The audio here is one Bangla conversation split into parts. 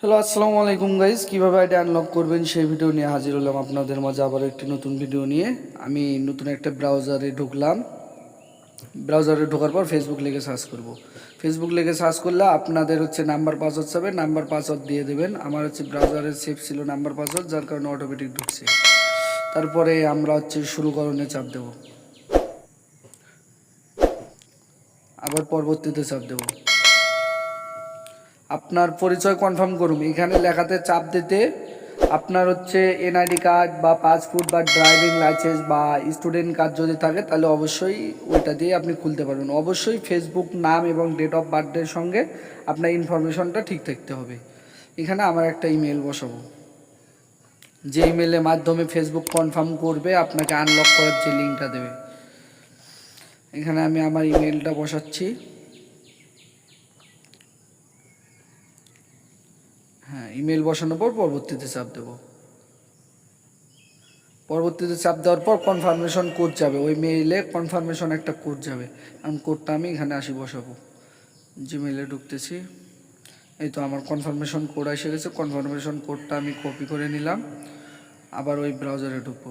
হ্যালো, আসসালামু আলাইকুম গাইজ। কীভাবে আইডি আনলক করবেন সেই ভিডিও নিয়ে হাজির হলাম আপনাদের মাঝে আবার একটি নতুন ভিডিও নিয়ে। আমি নতুন একটা ব্রাউজারে ঢুকলাম। ব্রাউজারে ঢোকার পর ফেসবুক লিখে সার্চ করব। ফেসবুক লিখে সার্চ করলে আপনাদের নাম্বার পাসওয়ার্ড চাবে, নাম্বার পাসওয়ার্ড দিয়ে দেবেন। আমার ব্রাউজারে সেভ ছিল নাম্বার পাসওয়ার্ড, যার কারণে অটোমেটিক ঢুকছে। তারপরে আমরা শুরুকরণে চাপ দেব, আবার পরবর্তীতে চাপ দেব। আপনার পরিচয় কনফার্ম করুন, এখানে লেখাতে চাপ দিতে আপনার এনআইডি কার্ড বা পাসপোর্ট বা ড্রাইভিং লাইসেন্স বা স্টুডেন্ট কার্ড যদি থাকে তাহলে অবশ্যই ওইটা দিয়ে আপনি খুলতে পারবেন। অবশ্যই ফেসবুক নাম এবং ডেট অফ বার্থের সঙ্গে আপনার ইনফরমেশনটা ঠিক থাকতে হবে। এখানে আমার একটা ইমেল বসাবো, যে ইমেলের মাধ্যমে ফেসবুক কনফার্ম করবে আপনাকে আনলক করার যে লিঙ্কটা দেবে। এখানে আমি আমার ইমেলটা বসাচ্ছি। হ্যাঁ, ইমেল বসানোর পর পরবর্তীতে চাপ দেব। পরবর্তীতে চাপ দেওয়ার পর কনফার্মেশন কোড যাবে, ওই মেইলে কনফার্মেশন একটা কোড যাবে। আমি কোডটা এখানে বসাবো। জিমেইলে ঢুকতেছি, এই তো আমার কনফার্মেশন কোড এসে গেছে। কনফার্মেশন কোডটা আমি কপি করে নিলাম, আবার ওই ব্রাউজারে ঢুকবো।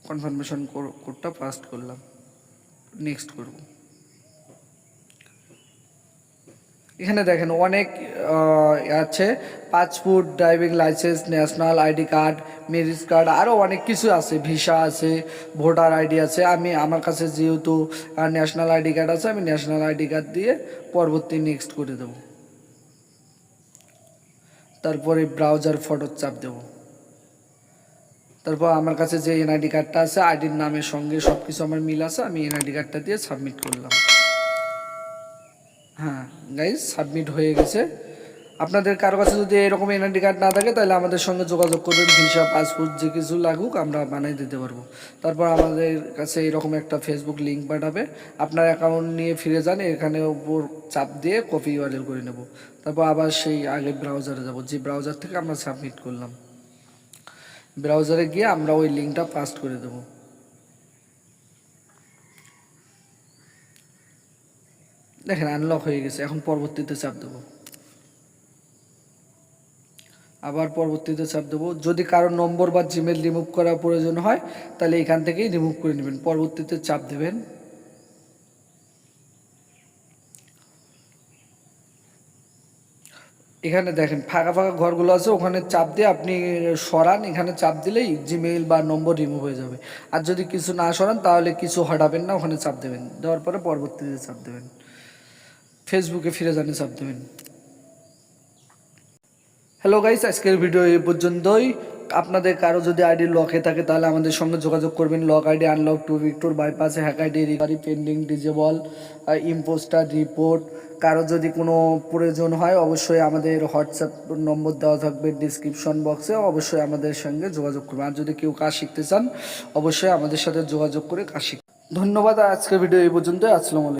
কনফার্মেশন কোডটা পাস্ট করলাম, নেক্সট করব। এখানে দেখেন অনেক আছে, passport, driving licence, national ID card, marriage card, আরও অনেক কিছু আছে, ভিসা আছে, ভোটার আইডি আছে। আমার কাছে যেহেতু ন্যাশনাল আইডি কার্ড আছে, আমি ন্যাশনাল আইডি কার্ড দিয়ে পরবর্তী নেক্সট করে দেব। তারপরে ব্রাউজার ফটোর চাপ দেব। তারপর আমার কাছে যে এনআইডি কার্ডটা আছে, আইডির নামের সঙ্গে সব কিছু আমার মিল আছে, আমি এনআইডি কার্ডটা দিয়ে সাবমিট করলাম। হ্যাঁ গাইজ, সাবমিট হয়ে গেছে। আপনাদের কারো কাছে যদি এরকম এনআইডি কার্ড না থাকে তাহলে আমাদের সঙ্গে যোগাযোগ করবেন, ভিসা পাসপোর্ট যে কিছু লাগুক আমরা বানিয়ে দিতে পারবো। তারপর আমাদের কাছে এরকম একটা ফেসবুক লিঙ্ক পাঠাবে, আপনার অ্যাকাউন্ট নিয়ে ফিরে যান, এখানে উপর চাপ দিয়ে কপি ইউআরএল করে নেব। তারপর আবার সেই আগে ব্রাউজারে যাব, যে ব্রাউজার থেকে আমরা সাবমিট করলাম। ব্রাউজারে গিয়ে আমরা ওই লিঙ্কটা পাস্ট করে দেবো। দেখেন আনলক হয়ে গেছে। এখন পরবর্তীতে চাপ দেবো, আবার পরবর্তীতে চাপ দেবো। যদি কারো নম্বর বা জিমেল রিমুভ করার প্রয়োজন হয় তাহলে এখান থেকেই রিমুভ করে নেবেন, পরবর্তীতে চাপ দেবেন। এখানে দেখেন ফাঁকা ফাঁকা ঘরগুলো আছে, ওখানে চাপ দিয়ে আপনি সরান। এখানে চাপ দিলেই জিমেইল বা নম্বর রিমুভ হয়ে যাবে। আর যদি কিছু না সরান তাহলে কিছু হটাবেন না, ওখানে চাপ দেবেন। দেওয়ার পরে পরবর্তীতে চাপ দেবেন, ফেসবুকে ফিরে জানি চাপ দেবেন। হ্যালো গাইস, আজকের ভিডিও এই পর্যন্তই। আপনাদের কারো যদি আইডি লকে থাকে তাহলে আমাদের সঙ্গে যোগাযোগ করবেন। লক আইডি আনলক টু ভিক্টর বাইপাসে, hack ID recovery pending, disable, impostor report. কারো যদি কোনো প্রয়োজন হয় অবশ্যই আমাদের হোয়াটসঅ্যাপ নম্বর দেওয়া থাকবে ডিসক্রিপশন বক্সে, অবশ্যই আমাদের সঙ্গে যোগাযোগ করবেন। আর যদি কেউ কাজ শিখতে চান অবশ্যই আমাদের সাথে যোগাযোগ করে কাজ শিখবেন। ধন্যবাদ। আজকের ভিডিও এই পর্যন্তই। আসসালামু আলাইকুম।